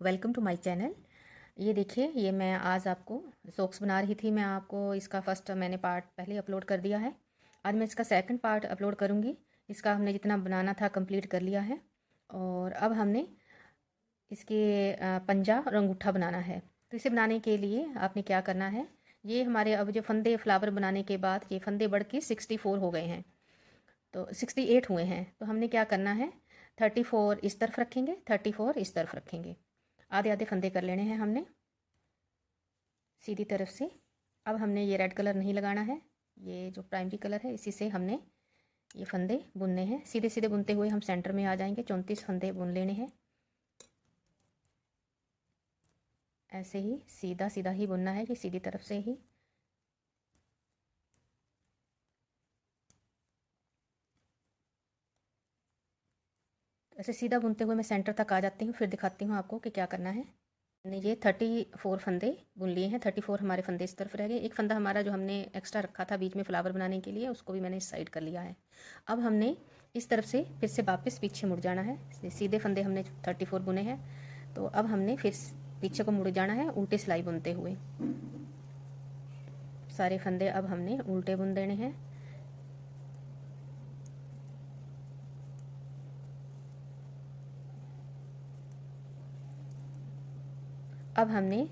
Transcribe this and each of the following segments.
Welcome to my channel. ये देखिए, ये मैं आज आपको सॉक्स बना रही थी। मैं आपको इसका फर्स्ट मैंने पार्ट पहले अपलोड कर दिया है। आज मैं इसका सेकंड पार्ट अपलोड करूँगी। इसका हमने जितना बनाना था कंप्लीट कर लिया है और अब हमने इसके पंजा और अंगूठा बनाना है। तो इसे बनाने के लिए आपने क्या करना है, ये हमारे अब जो फंदे फ्लावर बनाने के बाद ये फंदे बढ़ के 64 हो गए हैं, तो 68 हुए हैं। तो हमने क्या करना है, 34 इस तरफ रखेंगे, 34 इस तरफ रखेंगे। आधे आधे फंदे कर लेने हैं हमने सीधी तरफ से। अब हमने ये रेड कलर नहीं लगाना है, ये जो प्राइमरी कलर है इसी से हमने ये फंदे बुनने हैं। सीधे सीधे बुनते हुए हम सेंटर में आ जाएंगे। 34 फंदे बुन लेने हैं। ऐसे ही सीधा सीधा ही बुनना है, ये सीधी तरफ से ही। ऐसे सीधा बुनते हुए मैं सेंटर तक आ जाती हूँ, फिर दिखाती हूँ आपको कि क्या करना है। हमने ये 34 फंदे बुन लिए हैं। 34 हमारे फंदे इस तरफ रह गए। एक फंदा हमारा जो हमने एक्स्ट्रा रखा था बीच में फ्लावर बनाने के लिए, उसको भी मैंने इस साइड कर लिया है। अब हमने इस तरफ से फिर से वापस पीछे मुड़ जाना है। सीधे फंदे हमने 34 बुने हैं, तो अब हमने फिर पीछे को मुड़ जाना है उल्टी सिलाई बुनते हुए। सारे फंदे अब हमने उल्टे बुन देने हैं। अब हमने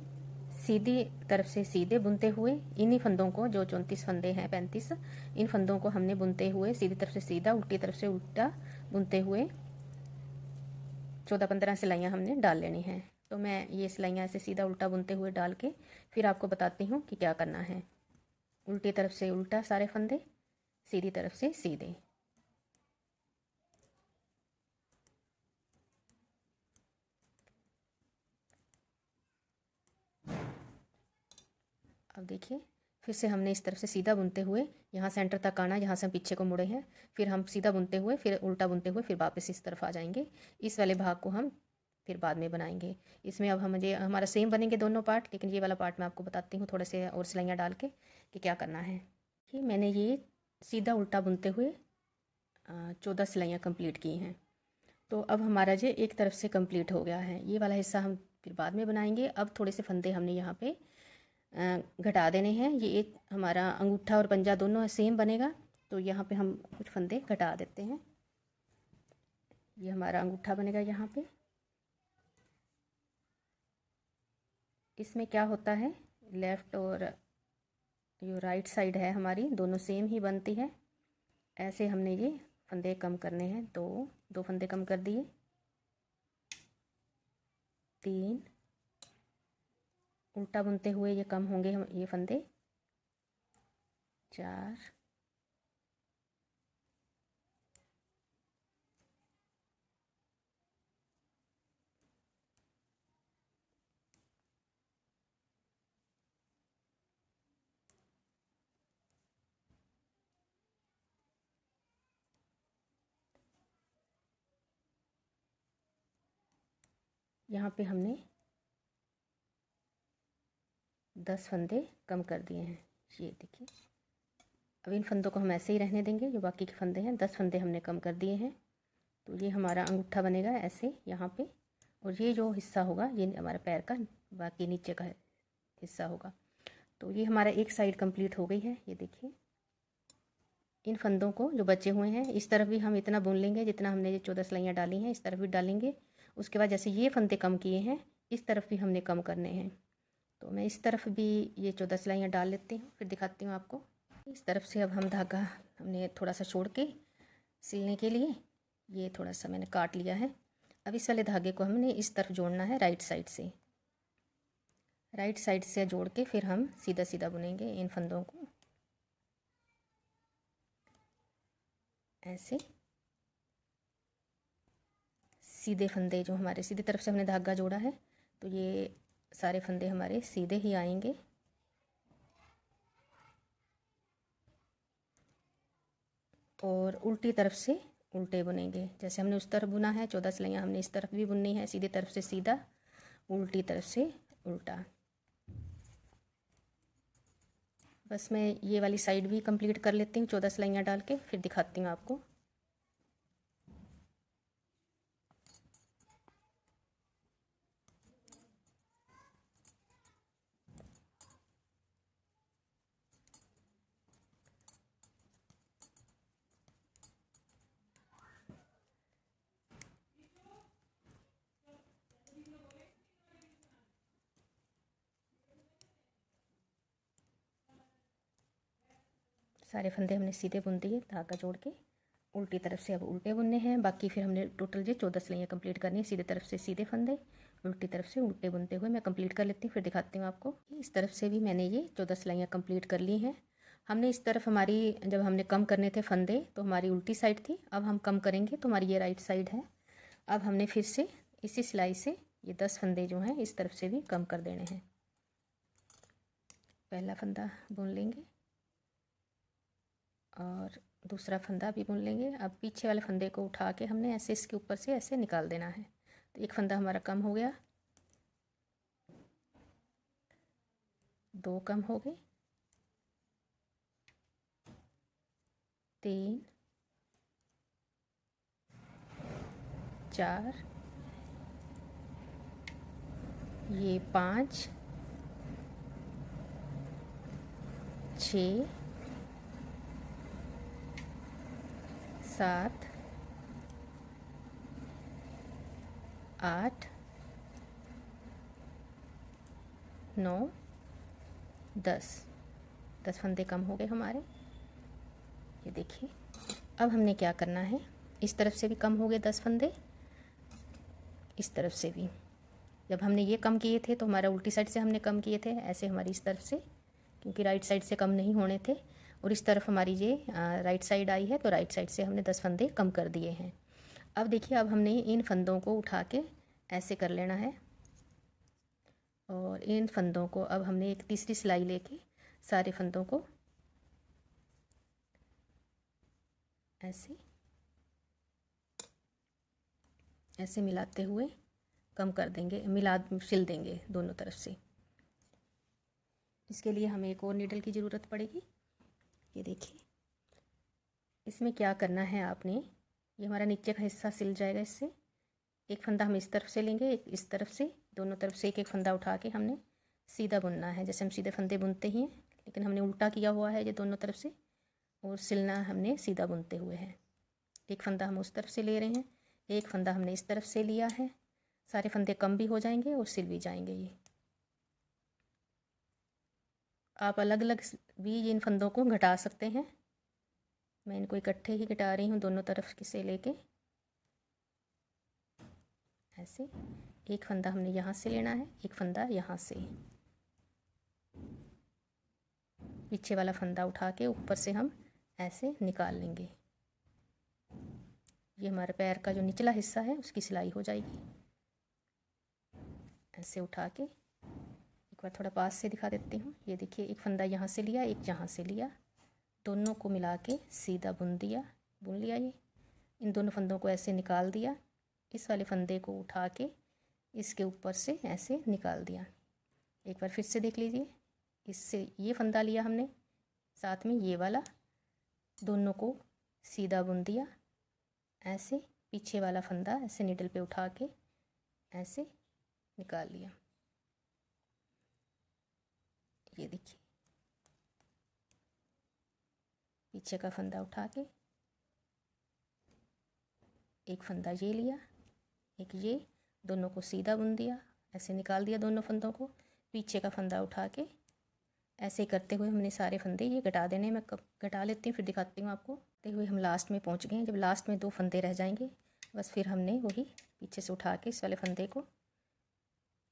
सीधी तरफ से सीधे बुनते हुए इन्हीं फंदों को, जो 34 फंदे हैं 35, इन फंदों को हमने बुनते हुए सीधी तरफ से सीधा, उल्टी तरफ से उल्टा बुनते हुए 14-15 सिलाइयाँ हमने डाल लेनी हैं। तो मैं ये सिलाइयाँ ऐसे सीधा उल्टा बुनते हुए डाल के फिर आपको बताती हूँ कि क्या करना है। उल्टी तरफ से उल्टा सारे फंदे, सीधी तरफ से सीधे। अब देखिए, फिर से हमने इस तरफ से सीधा बुनते हुए यहाँ सेंटर तक आना, जहाँ से हम पीछे को मुड़े हैं। फिर हम सीधा बुनते हुए, फिर उल्टा बुनते हुए, फिर वापस इस तरफ आ जाएंगे। इस वाले भाग को हम फिर बाद में बनाएंगे। इसमें अब मुझे हमारा सेम बनेंगे दोनों पार्ट, लेकिन ये वाला पार्ट मैं आपको बताती हूँ थोड़े से और सिलाइयाँ डाल के कि क्या करना है। कि मैंने ये सीधा उल्टा बुनते हुए 14 सिलाइयाँ कंप्लीट की हैं। तो अब हमारा ये एक तरफ से कंप्लीट हो गया है। ये वाला हिस्सा हम फिर बाद में बनाएंगे। अब थोड़े से फंदे हमने यहाँ पे घटा देने हैं। ये एक हमारा अंगूठा और पंजा दोनों सेम बनेगा, तो यहाँ पे हम कुछ फंदे घटा देते हैं। ये हमारा अंगूठा बनेगा यहाँ पे। इसमें क्या होता है, लेफ़्ट और जो राइट साइड है हमारी दोनों सेम ही बनती है। ऐसे हमने ये फंदे कम करने हैं। दो फंदे कम कर दिए, 3, उल्टा बुनते हुए ये कम होंगे हम ये फंदे, 4, यहाँ पे हमने 10 फंदे कम कर दिए हैं। ये देखिए, अब इन फंदों को हम ऐसे ही रहने देंगे। जो बाकी के फंदे हैं 10 फंदे हमने कम कर दिए हैं। तो ये हमारा अंगूठा बनेगा ऐसे यहाँ पे, और ये जो हिस्सा होगा ये हमारे पैर का बाकी नीचे का हिस्सा होगा। तो ये हमारा एक साइड कंप्लीट हो गई है। ये देखिए, इन फंदों को जो बचे हुए हैं इस तरफ भी हम इतना बुन लेंगे जितना हमने ये 14 सिलाइयाँ डाली हैं, इस तरफ भी डालेंगे। उसके बाद जैसे ये फंदे कम किए हैं, इस तरफ भी हमने कम करने हैं। तो मैं इस तरफ भी ये 14 सिलाइयाँ डाल लेती हूँ, फिर दिखाती हूँ आपको। इस तरफ से अब हम धागा हमने थोड़ा सा छोड़ के सिलने के लिए ये थोड़ा सा मैंने काट लिया है। अब इस वाले धागे को हमने इस तरफ जोड़ना है, राइट साइड से जोड़ के फिर हम सीधा सीधा बुनेंगे इन फंदों को ऐसे। सीधे फंदे जो हमारे सीधी तरफ से हमने धागा जोड़ा है, तो ये सारे फंदे हमारे सीधे ही आएंगे। और उल्टी तरफ से उल्टे बुनेंगे। जैसे हमने उस तरफ बुना है 14 सिलाइयाँ, हमने इस तरफ भी बुननी है। सीधी तरफ से सीधा, उल्टी तरफ से उल्टा। बस मैं ये वाली साइड भी कंप्लीट कर लेती हूँ 14 सिलाइयाँ डाल के, फिर दिखाती हूँ आपको। सारे फंदे हमने सीधे बुन दिए धागा जोड़ के। उल्टी तरफ से अब उल्टे बुनने हैं। बाकी फिर हमने टोटल जो 14 सिलाइयाँ कंप्लीट करनी है। सीधे तरफ से सीधे फंदे, उल्टी तरफ से उल्टे बुनते हुए मैं कंप्लीट कर लेती हूँ, फिर दिखाती हूँ आपको। इस तरफ से भी मैंने ये 14 सिलाइयाँ कंप्लीट कर ली हैं। हमने इस तरफ हमारी जब हमने कम करने थे फंदे तो हमारी उल्टी साइड थी, अब हम कम करेंगे तो हमारी ये राइट साइड है। अब हमने फिर से इसी सिलाई से ये 10 फंदे जो हैं इस तरफ से भी कम कर देने हैं। पहला फंदा बुन लेंगे और दूसरा फंदा भी बुन लेंगे। अब पीछे वाले फंदे को उठा के हमने ऐसे इसके ऊपर से ऐसे निकाल देना है। तो एक फंदा हमारा कम हो गया, 2 कम हो गए, 3, 4, ये 5, 6, 7, 8, 9, 10 फंदे कम हो गए हमारे। ये देखिए अब हमने क्या करना है, इस तरफ से भी कम हो गए 10 फंदे, इस तरफ से भी। जब हमने ये कम किए थे तो हमारा उल्टी साइड से हमने कम किए थे, ऐसे हमारी इस तरफ से, क्योंकि राइट साइड से कम नहीं होने थे। और इस तरफ हमारी ये राइट साइड आई है तो राइट साइड से हमने 10 फंदे कम कर दिए हैं। अब देखिए अब हमने इन फंदों को उठा के ऐसे कर लेना है और इन फंदों को अब हमने एक तीसरी सिलाई लेके सारे फंदों को ऐसे ऐसे मिलाते हुए कम कर देंगे, सिल देंगे दोनों तरफ से। इसके लिए हमें एक और नीडल की ज़रूरत पड़ेगी। ये देखिए इसमें क्या करना है आपने, ये हमारा नीचे का हिस्सा सिल जाएगा इससे। एक फंदा हम इस तरफ से लेंगे, एक इस तरफ से, दोनों तरफ से एक एक फंदा उठा के हमने सीधा बुनना है, जैसे हम सीधे फंदे बुनते ही हैं, लेकिन हमने उल्टा किया हुआ है ये दोनों तरफ से, और सिलना हमने सीधा बुनते हुए है। एक फंदा हम उस तरफ से ले रहे हैं, एक फंदा हमने इस तरफ से लिया है। सारे फंदे कम भी हो जाएंगे और सिल भी जाएंगे। ये आप अलग अलग भी इन फंदों को घटा सकते हैं। मैं इनको इकट्ठे ही घटा रही हूँ दोनों तरफ से लेके। ऐसे एक फंदा हमने यहाँ से लेना है, एक फंदा यहाँ से, पीछे वाला फंदा उठा के ऊपर से हम ऐसे निकाल लेंगे। ये हमारे पैर का जो निचला हिस्सा है उसकी सिलाई हो जाएगी। ऐसे उठा के एक बार थोड़ा पास से दिखा देती हूँ। ये देखिए एक फंदा यहाँ से लिया, एक यहाँ से लिया, दोनों को मिला के सीधा बुन लिया। ये इन दोनों फंदों को ऐसे निकाल दिया, इस वाले फंदे को उठा के इसके ऊपर से ऐसे निकाल दिया। एक बार फिर से देख लीजिए, इससे ये फंदा लिया हमने, साथ में ये वाला, दोनों को सीधा बुन दिया। ऐसे पीछे वाला फंदा ऐसे नीडल पे उठा के ऐसे निकाल लिया। ये देखिए पीछे का फंदा उठा के एक फंदा ये लिया, एक ये, दोनों को सीधा बुन दिया, ऐसे निकाल दिया दोनों फंदों को। पीछे का फंदा उठा के ऐसे करते हुए हमने सारे फंदे ये घटा देने। मैं कब घटा लेती हूँ फिर दिखाती हूँ आपको। देखते हुए हम लास्ट में पहुँच गए हैं। जब लास्ट में 2 फंदे रह जाएंगे बस फिर हमने वही पीछे से उठा के इस वाले फंदे को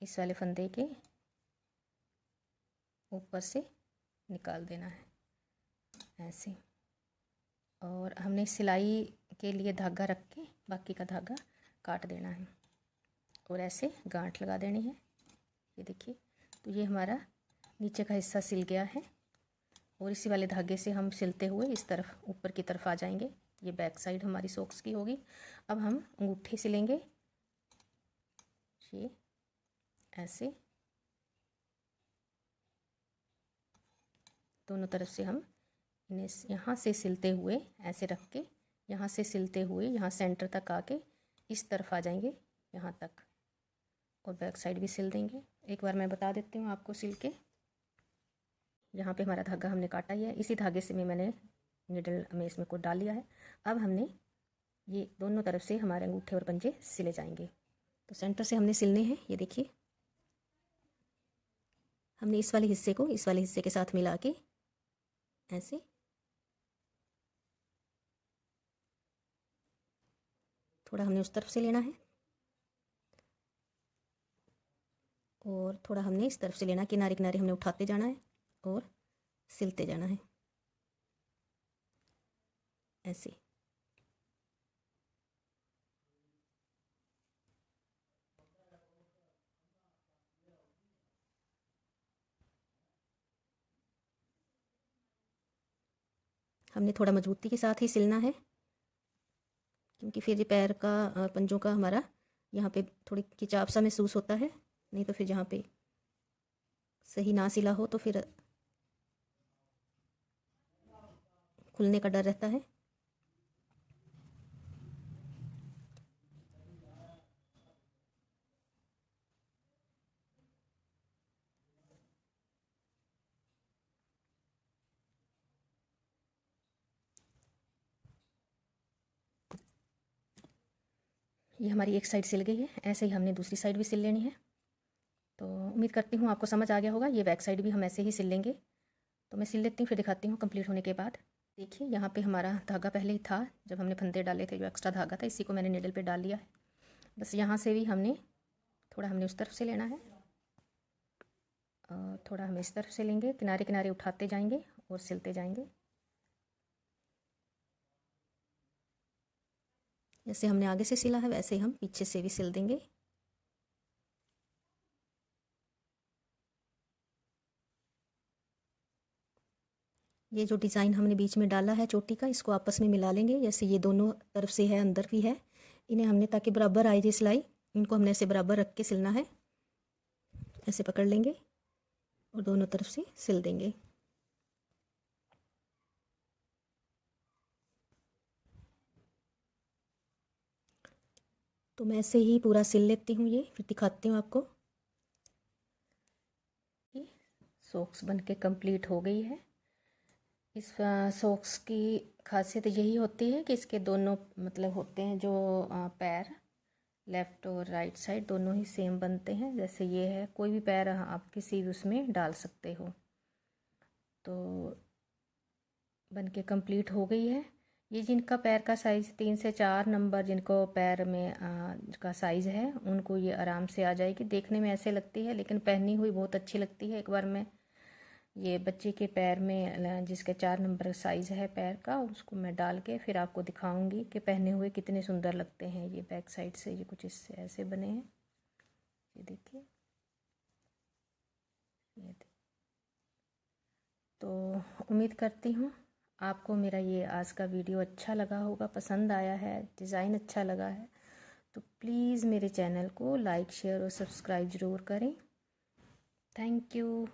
इस वाले फंदे के ऊपर से निकाल देना है ऐसे। और हमने सिलाई के लिए धागा रख के बाकी का धागा काट देना है और ऐसे गांठ लगा देनी है। ये देखिए तो ये हमारा नीचे का हिस्सा सिल गया है और इसी वाले धागे से हम सिलते हुए इस तरफ ऊपर की तरफ आ जाएंगे। ये बैक साइड हमारी सॉक्स की होगी। अब हम अंगूठे सिलेंगे, ये ऐसे दोनों तरफ से हम इन्हें यहाँ से सिलते हुए ऐसे रख के यहाँ से सिलते हुए यहाँ सेंटर तक आके इस तरफ आ जाएंगे यहाँ तक, और बैक साइड भी सिल देंगे। एक बार मैं बता देती हूँ आपको सिल के। यहाँ पे हमारा धागा हमने काटा ही है, इसी धागे से मैंने निडल में इसमें को डाल लिया है। अब हमने ये दोनों तरफ से हमारे अंगूठे और पंजे सिले जाएंगे। तो सेंटर से हमने सिलने हैं। ये देखिए हमने इस वाले हिस्से को इस वाले हिस्से के साथ मिला के ऐसे थोड़ा हमने उस तरफ से लेना है और थोड़ा हमने इस तरफ से लेना है। किनारे किनारे हमने उठाते जाना है और सिलते जाना है ऐसे। हमने थोड़ा मजबूती के साथ ही सिलना है, क्योंकि फिर ये पैर का पंजों का हमारा यहाँ पे थोड़ी खिंचाव सा महसूस होता है। नहीं तो फिर जहाँ पे सही ना सिला हो तो फिर खुलने का डर रहता है। ये हमारी एक साइड सिल गई है, ऐसे ही हमने दूसरी साइड भी सिल लेनी है। तो उम्मीद करती हूँ आपको समझ आ गया होगा। ये बैक साइड भी हम ऐसे ही सिल लेंगे। तो मैं सिल लेती हूँ, फिर दिखाती हूँ कंप्लीट होने के बाद। देखिए यहाँ पे हमारा धागा पहले ही था, जब हमने फंदे डाले थे जो एक्स्ट्रा धागा था, इसी को मैंने निडल पे डाल लिया है। बस यहाँ से भी हमने थोड़ा हमने उस तरफ से लेना है और थोड़ा हम इस तरफ से लेंगे। किनारे किनारे उठाते जाएंगे और सिलते जाएंगे। जैसे हमने आगे से सिला है वैसे ही हम पीछे से भी सिल देंगे। ये जो डिज़ाइन हमने बीच में डाला है चोटी का, इसको आपस में मिला लेंगे। जैसे ये दोनों तरफ से है, अंदर भी है, इन्हें हमने ताकि बराबर आए ये सिलाई, इनको हमने ऐसे बराबर रख के सिलना है। ऐसे पकड़ लेंगे और दोनों तरफ से सिल देंगे। तो मैं ऐसे ही पूरा सिल लेती हूँ, ये फिर दिखाती हूँ आपको। सॉक्स बन के कंप्लीट हो गई है। इस सॉक्स की खासियत यही होती है कि इसके दोनों मतलब होते हैं जो पैर, लेफ़्ट और राइट साइड दोनों ही सेम बनते हैं। जैसे ये है, कोई भी पैर आप किसी भी उसमें डाल सकते हो। तो बन के कंप्लीट हो गई है। ये जिनका पैर का साइज़ 3 से 4 नंबर, जिनको पैर में का साइज़ है, उनको ये आराम से आ जाएगी। देखने में ऐसे लगती है लेकिन पहनी हुई बहुत अच्छी लगती है। एक बार मैं ये बच्चे के पैर में जिसके 4 नंबर साइज़ है पैर का, उसको मैं डाल के फिर आपको दिखाऊंगी कि पहने हुए कितने सुंदर लगते हैं। ये बैक साइड से ये कुछ इससे ऐसे बने हैं, ये देखिए, ये देखिए। तो उम्मीद करती हूँ आपको मेरा ये आज का वीडियो अच्छा लगा होगा, पसंद आया है, डिज़ाइन अच्छा लगा है। तो प्लीज़ मेरे चैनल को लाइक, शेयर और सब्सक्राइब ज़रूर करें। Thank you.